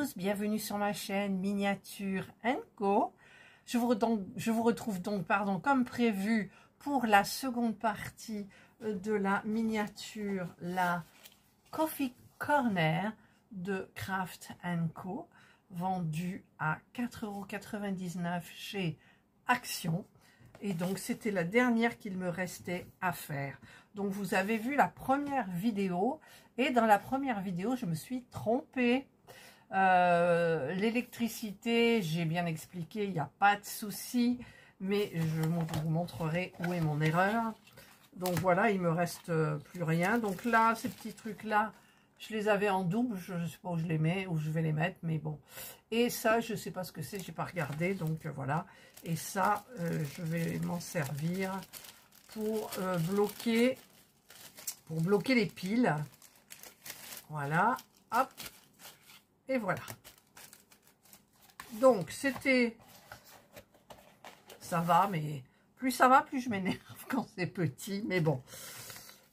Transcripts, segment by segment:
tous, bienvenue sur ma chaîne Miniature Co. Je vous retrouve donc comme prévu pour la seconde partie de la miniature, la Coffee Corner de Craft Co, vendue à 4,99 € chez Action. Et donc c'était la dernière qu'il me restait à faire. Donc vous avez vu la première vidéo, et dans la première vidéo je me suis trompée. L'électricité, j'ai bien expliqué, il n'y a pas de souci, mais je vous montrerai où est mon erreur. Donc voilà, il me reste plus rien. Donc là, ces petits trucs là, je les avais en double, je ne sais pas où je les mets, où je vais les mettre, mais bon. Et ça, je ne sais pas ce que c'est, j'ai pas regardé, donc voilà. Et ça, je vais m'en servir pour bloquer les piles. Voilà, hop, et voilà. Donc c'était, ça va, mais plus ça va, plus je m'énerve quand c'est petit, mais bon.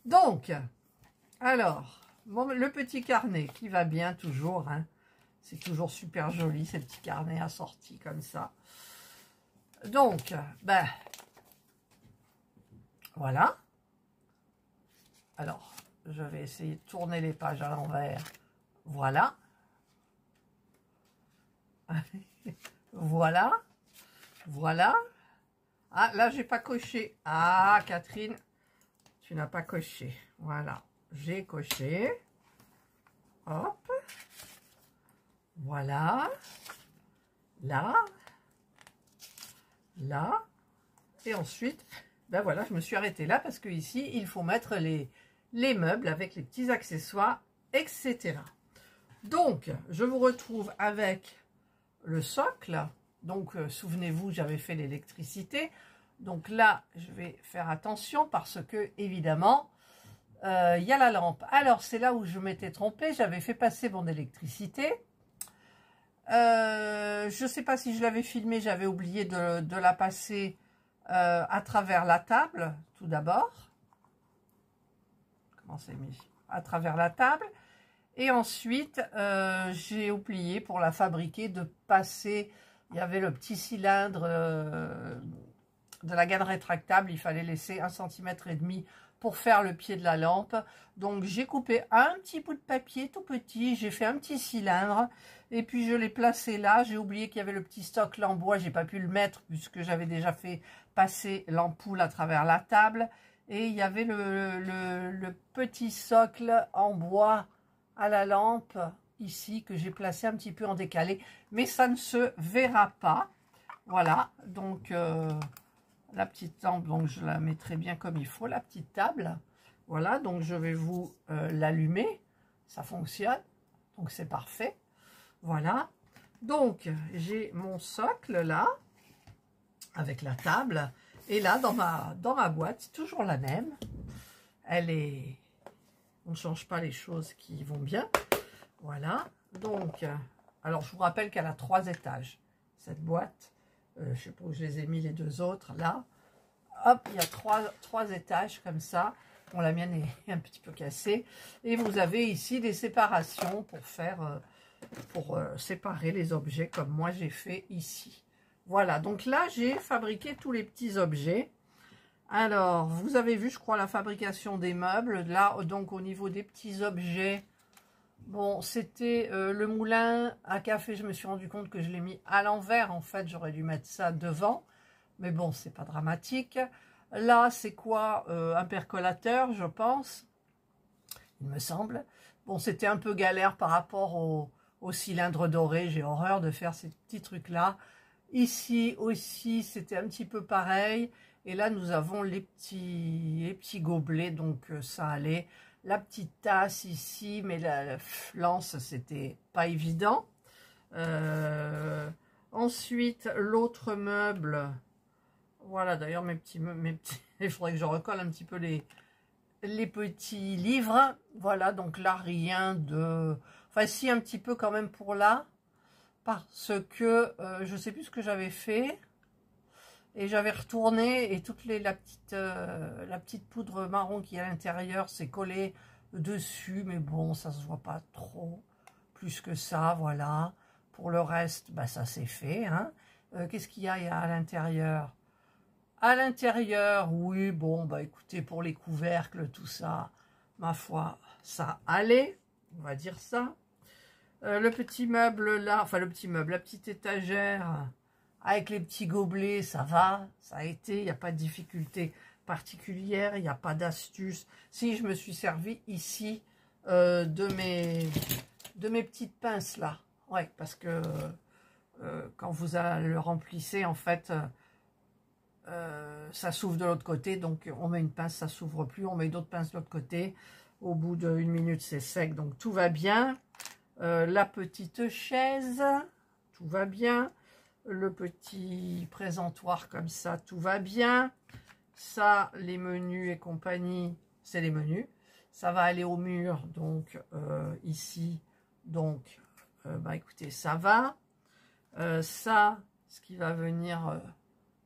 Donc, alors, le petit carnet qui va bien toujours, hein. C'est toujours super joli, ces petits carnets assortis comme ça. Donc, ben, voilà. Alors, je vais essayer de tourner les pages à l'envers. Voilà. Voilà. Voilà. Ah, là, j'ai pas coché. Ah, Catherine, tu n'as pas coché. Voilà. J'ai coché. Hop. Voilà. Là. Là. Et ensuite, ben voilà, je me suis arrêtée là parce que ici, il faut mettre les meubles avec les petits accessoires, etc. Donc, je vous retrouve avec le socle. Donc, souvenez-vous, j'avais fait l'électricité. Donc là, je vais faire attention parce que, évidemment, il y a la lampe. Alors, c'est là où je m'étais trompée. J'avais fait passer mon électricité. Je ne sais pas si je l'avais filmé. J'avais oublié de la passer à travers la table, tout d'abord. Comment c'est mis? À travers la table. Et ensuite, j'ai oublié pour la fabriquer de passer. Il y avait le petit cylindre de la gaine rétractable. Il fallait laisser 1,5 cm pour faire le pied de la lampe. Donc, j'ai coupé un petit bout de papier tout petit. J'ai fait un petit cylindre. Et puis, je l'ai placé là. J'ai oublié qu'il y avait le petit socle en bois. J'ai pas pu le mettre puisque j'avais déjà fait passer l'ampoule à travers la table. Et il y avait le petit socle en bois à la lampe ici que j'ai placé un petit peu en décalé, mais ça ne se verra pas. Voilà, donc la petite lampe, donc je la mettrai bien comme il faut, la petite table. Voilà, donc je vais vous l'allumer, ça fonctionne, donc c'est parfait. Voilà, donc j'ai mon socle là avec la table, et là dans ma boîte, toujours la même. Elle est, on ne change pas les choses qui vont bien. Voilà, donc, alors je vous rappelle qu'elle a 3 étages, cette boîte. Je ne sais pas où je les ai mis les deux autres, là. Hop, il y a trois étages comme ça. Bon, la mienne est un petit peu cassée. Et vous avez ici des séparations pour faire, séparer les objets comme moi j'ai fait ici. Voilà, donc là j'ai fabriqué tous les petits objets. Alors, vous avez vu, je crois, la fabrication des meubles. Là, donc, au niveau des petits objets, bon, c'était le moulin à café. Je me suis rendu compte que je l'ai mis à l'envers. En fait, j'aurais dû mettre ça devant. Mais bon, c'est pas dramatique. Là, c'est quoi? Un percolateur, je pense. Il me semble. Bon, c'était un peu galère par rapport au cylindre doré. J'ai horreur de faire ces petits trucs-là. Ici aussi, c'était un petit peu pareil. Et là, nous avons les petits gobelets, donc ça allait. La petite tasse ici, mais la lance, c'était pas évident. Ensuite, l'autre meuble. Voilà, d'ailleurs, il faudrait que je recolle un petit peu les petits livres. Voilà, donc là, rien de... Enfin, si, un petit peu quand même pour là. Parce que je sais plus ce que j'avais fait. Et j'avais retourné et la petite poudre marron qui est à l'intérieur s'est collée dessus. Mais bon, ça se voit pas trop plus que ça, voilà. pour le reste, bah, ça c'est fait. Hein. Qu'est-ce qu'il y a à l'intérieur? À l'intérieur, oui, bon, bah écoutez, pour les couvercles, tout ça, ma foi, ça allait, on va dire ça. Le petit meuble là, enfin le petit meuble, la petite étagère avec les petits gobelets, ça va, ça a été, il n'y a pas de difficulté particulière, il n'y a pas d'astuce. Si, je me suis servi ici de mes petites pinces là, ouais, parce que quand vous le remplissez, en fait, ça s'ouvre de l'autre côté, donc on met une pince, ça s'ouvre plus, on met d'autres pinces de l'autre côté. Au bout d'1 minute, c'est sec, donc tout va bien. La petite chaise, tout va bien. Le petit présentoir comme ça, tout va bien. Ça, les menus et compagnie, c'est les menus. Ça va aller au mur, donc ici, donc, bah écoutez, ça va. Ça, ce qui va venir,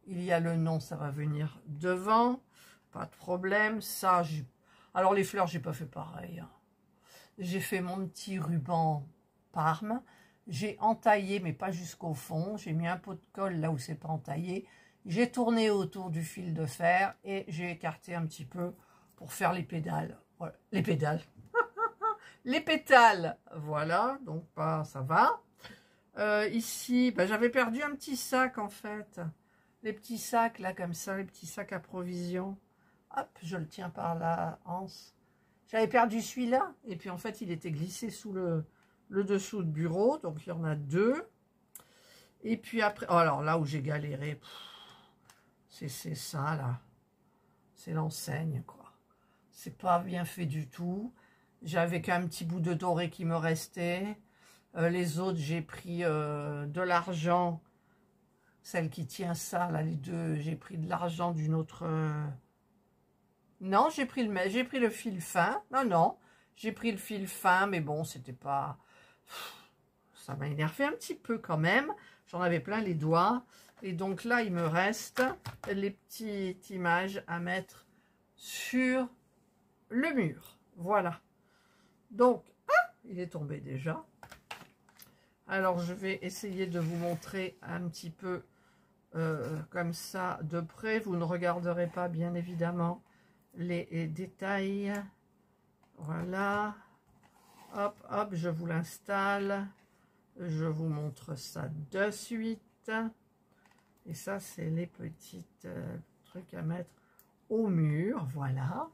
il y a le nom, ça va venir devant, pas de problème. Ça, alors les fleurs, j'ai pas fait pareil. Hein. J'ai fait mon petit ruban Parme. J'ai entaillé, mais pas jusqu'au fond. J'ai mis un pot de colle là où c'est pas entaillé. J'ai tourné autour du fil de fer et j'ai écarté un petit peu pour faire les pédales. Voilà. Les pédales. Les pétales. Voilà, donc bah, ça va. Ici, bah, j'avais perdu un petit sac en fait. Les petits sacs là comme ça, les petits sacs à provisions. Hop, je le tiens par la hanse. J'avais perdu celui-là, et puis en fait, il était glissé sous le dessous de bureau, donc il y en a 2. Et puis après, oh, alors là où j'ai galéré, c'est ça là, c'est l'enseigne quoi. C'est pas bien fait du tout. J'avais qu'un petit bout de doré qui me restait. Les autres, j'ai pris de l'argent. Celle qui tient ça, là, les deux, j'ai pris de l'argent d'une autre... Non, j'ai pris le fil fin. Non, j'ai pris le fil fin, mais bon, c'était pas... Ça m'a énervé un petit peu quand même. J'en avais plein les doigts. Et donc là, il me reste les petites images à mettre sur le mur. Voilà. Donc, il est tombé déjà. Alors, je vais essayer de vous montrer un petit peu comme ça de près. Vous ne regarderez pas, bien évidemment, les détails. Voilà. Hop, hop, je vous l'installe. Je vous montre ça de suite. Et ça, c'est les petites trucs à mettre au mur. Voilà.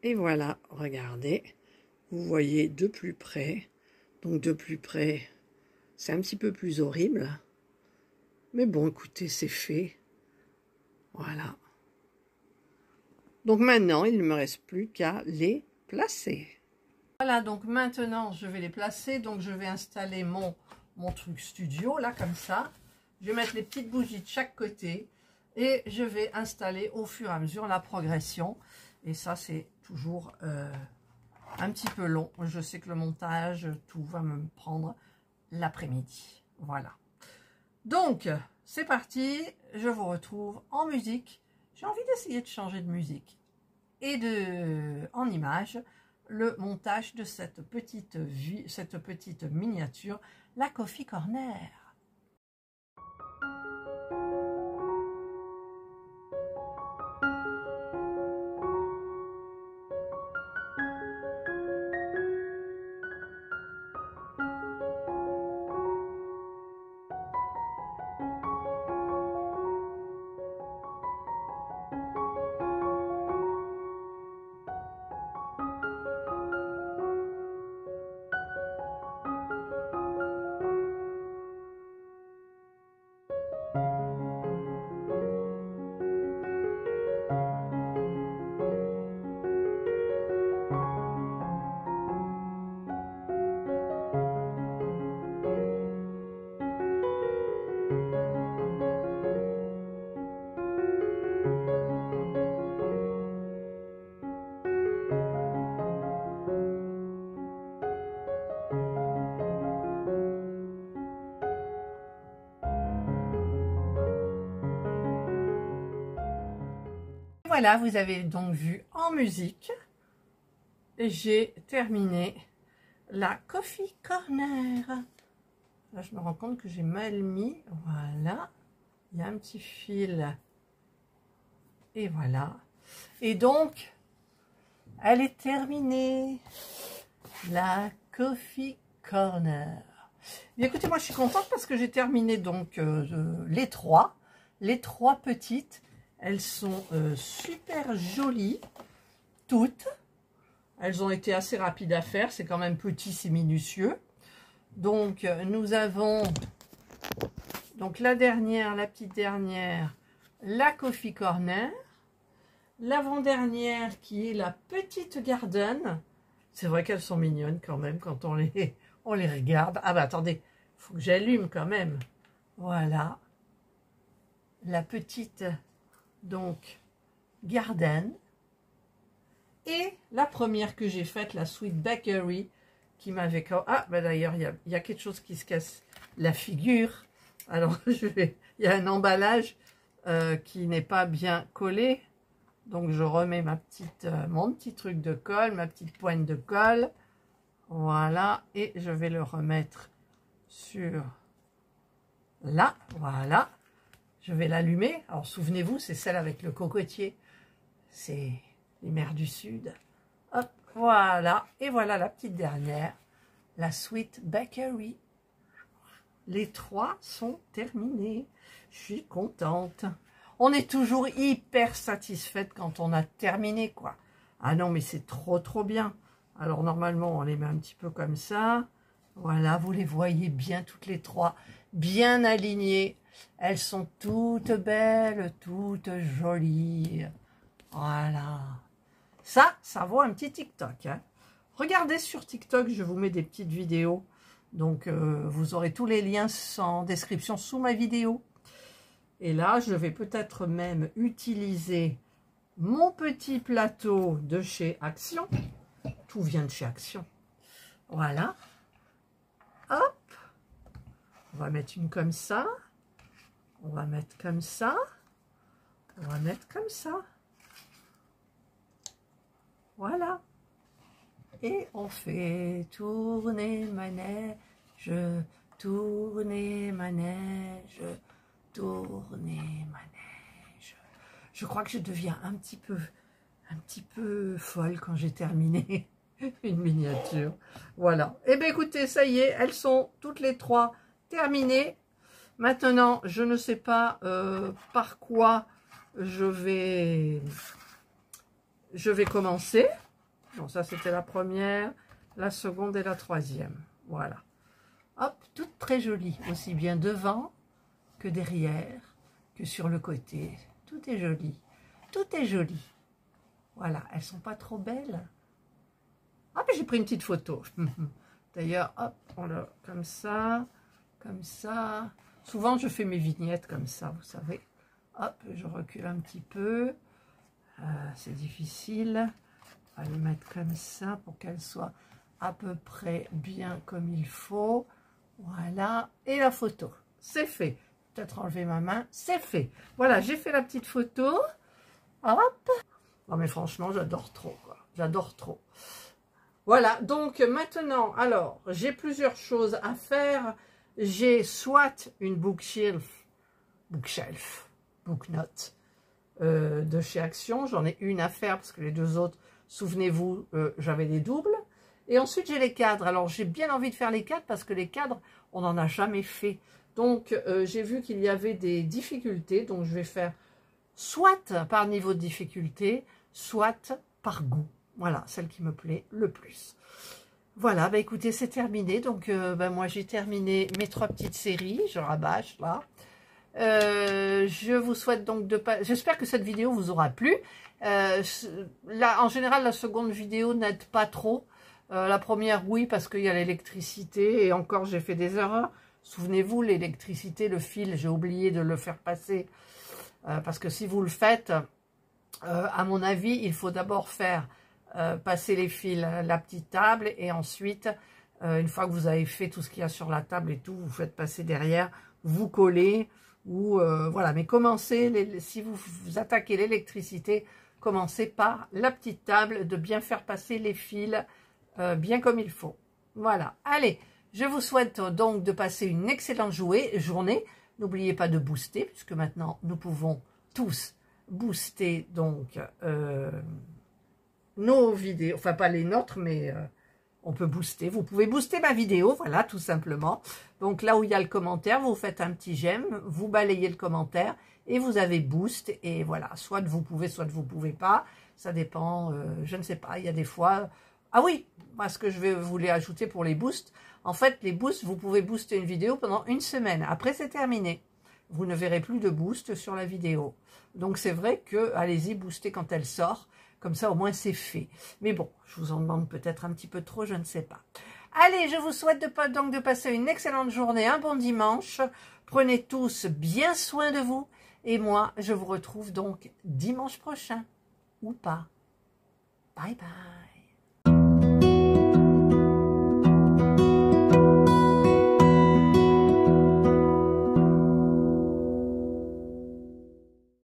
Et voilà, regardez. Vous voyez de plus près. Donc de plus près, c'est un petit peu plus horrible. Mais bon, écoutez, c'est fait. Voilà. Donc maintenant, il ne me reste plus qu'à les placer. Voilà, donc maintenant, je vais les placer. Donc je vais installer mon truc studio, là, comme ça. Je vais mettre les petites bougies de chaque côté. Et je vais installer au fur et à mesure la progression. Et ça, c'est toujours un petit peu long. Je sais que le montage, tout va me prendre l'après-midi. Voilà. Donc, c'est parti. Je vous retrouve en musique. J'ai envie d'essayer de changer de musique. Et en image, le montage de cette petite miniature, la Coffee Corner. Voilà, vous avez donc vu en musique, j'ai terminé la Coffee Corner. Là, je me rends compte que j'ai mal mis. Voilà. Il y a un petit fil. Et voilà. Et donc, elle est terminée. La Coffee Corner. Bien, écoutez, moi, je suis contente parce que j'ai terminé donc les trois. Les trois petites. Elles sont super jolies. Toutes. Elles ont été assez rapides à faire. C'est quand même petit, c'est minutieux. Donc, nous avons donc la dernière, la petite dernière, la Coffee Corner. L'avant-dernière qui est la petite Garden. C'est vrai qu'elles sont mignonnes quand même quand on les regarde. Ah bah attendez, il faut que j'allume quand même. Voilà. La petite donc Garden. Et la première que j'ai faite, la Sweet Bakery, qui m'avait... Ah, bah d'ailleurs, il y a quelque chose qui se casse la figure. Alors, il y a un emballage qui n'est pas bien collé. Donc, je remets mon petit truc de colle, ma petite pointe de colle. Voilà. Et je vais le remettre sur là. Voilà. Je vais l'allumer. Alors, souvenez-vous, c'est celle avec le cocotier. C'est les mers du Sud. Hop, voilà. Et voilà la petite dernière, la Sweet Bakery. Les trois sont terminés. Je suis contente. On est toujours hyper satisfaite quand on a terminé, quoi. Ah non, mais c'est trop, trop bien. Alors, normalement, on les met un petit peu comme ça. Voilà, vous les voyez bien, toutes les trois, bien alignées. Elles sont toutes belles, toutes jolies. Voilà. Ça vaut un petit TikTok, hein. Regardez sur TikTok, je vous mets des petites vidéos. Donc, vous aurez tous les liens en description sous ma vidéo. Et là, je vais peut-être même utiliser mon petit plateau de chez Action. Tout vient de chez Action. Voilà. Hop. On va mettre une comme ça. On va mettre comme ça. On va mettre comme ça. Voilà. Et on fait tourner manège, tourner manège, tourner manège. Je crois que je deviens un petit peu folle quand j'ai terminé une miniature. Voilà. Et bien écoutez, ça y est, elles sont toutes les trois terminées. Maintenant, je ne sais pas par quoi je vais commencer. Bon, ça c'était la première, la seconde et la troisième. Voilà. Hop, toutes très jolies, aussi bien devant que derrière, que sur le côté. Tout est joli. Tout est joli. Voilà, elles sont pas trop belles. Ah, mais j'ai pris une petite photo. D'ailleurs, hop, on l'a comme ça, comme ça. Souvent, je fais mes vignettes comme ça, vous savez. Hop, je recule un petit peu. C'est difficile. On va les mettre comme ça pour qu'elles soient à peu près bien comme il faut. Voilà. Et la photo, c'est fait. Peut-être enlever ma main, c'est fait. Voilà, j'ai fait la petite photo. Hop. Non mais franchement, j'adore trop, quoi. J'adore trop. Voilà, donc maintenant, alors, j'ai plusieurs choses à faire. J'ai soit une booknote de chez Action. J'en ai une à faire parce que les deux autres, souvenez-vous, j'avais des doubles. Et ensuite, j'ai les cadres. Alors, j'ai bien envie de faire les cadres parce que les cadres, on n'en a jamais fait. Donc, j'ai vu qu'il y avait des difficultés. Donc, je vais faire soit par niveau de difficulté, soit par goût. Voilà, celle qui me plaît le plus. Voilà, bah écoutez, c'est terminé. Donc, moi, j'ai terminé mes trois petites séries. Je rabâche, là. Je vous souhaite donc de pas... J'espère que cette vidéo vous aura plu. Là, en général, la seconde vidéo n'aide pas trop. La première, oui, parce qu'il y a l'électricité. Et encore, j'ai fait des erreurs. Souvenez-vous, l'électricité, le fil, j'ai oublié de le faire passer. Parce que si vous le faites, à mon avis, il faut d'abord faire passer les fils à la petite table. Et ensuite, une fois que vous avez fait tout ce qu'il y a sur la table et tout, vous faites passer derrière, vous collez. Ou voilà, mais commencez, si vous attaquez l'électricité, commencez par la petite table, de bien faire passer les fils bien comme il faut. Voilà. Allez, je vous souhaite donc de passer une excellente journée. N'oubliez pas de booster, puisque maintenant, nous pouvons tous booster donc nos vidéos. Enfin, pas les nôtres, mais on peut booster. Vous pouvez booster ma vidéo, voilà, tout simplement. Donc là où il y a le commentaire, vous faites un petit j'aime, vous balayez le commentaire et vous avez boost. Et voilà, soit vous pouvez, soit vous pouvez pas. Ça dépend, je ne sais pas, il y a des fois... Ah oui, parce que je vais vous les ajouter pour les boosts. En fait, les boosts, vous pouvez booster une vidéo pendant une semaine. Après, c'est terminé. Vous ne verrez plus de boost sur la vidéo. Donc, c'est vrai que, allez-y, booster quand elle sort. Comme ça, au moins, c'est fait. Mais bon, je vous en demande peut-être un petit peu trop, je ne sais pas. Allez, je vous souhaite donc de passer une excellente journée, un bon dimanche. Prenez tous bien soin de vous. Et moi, je vous retrouve donc dimanche prochain. Ou pas. Bye bye.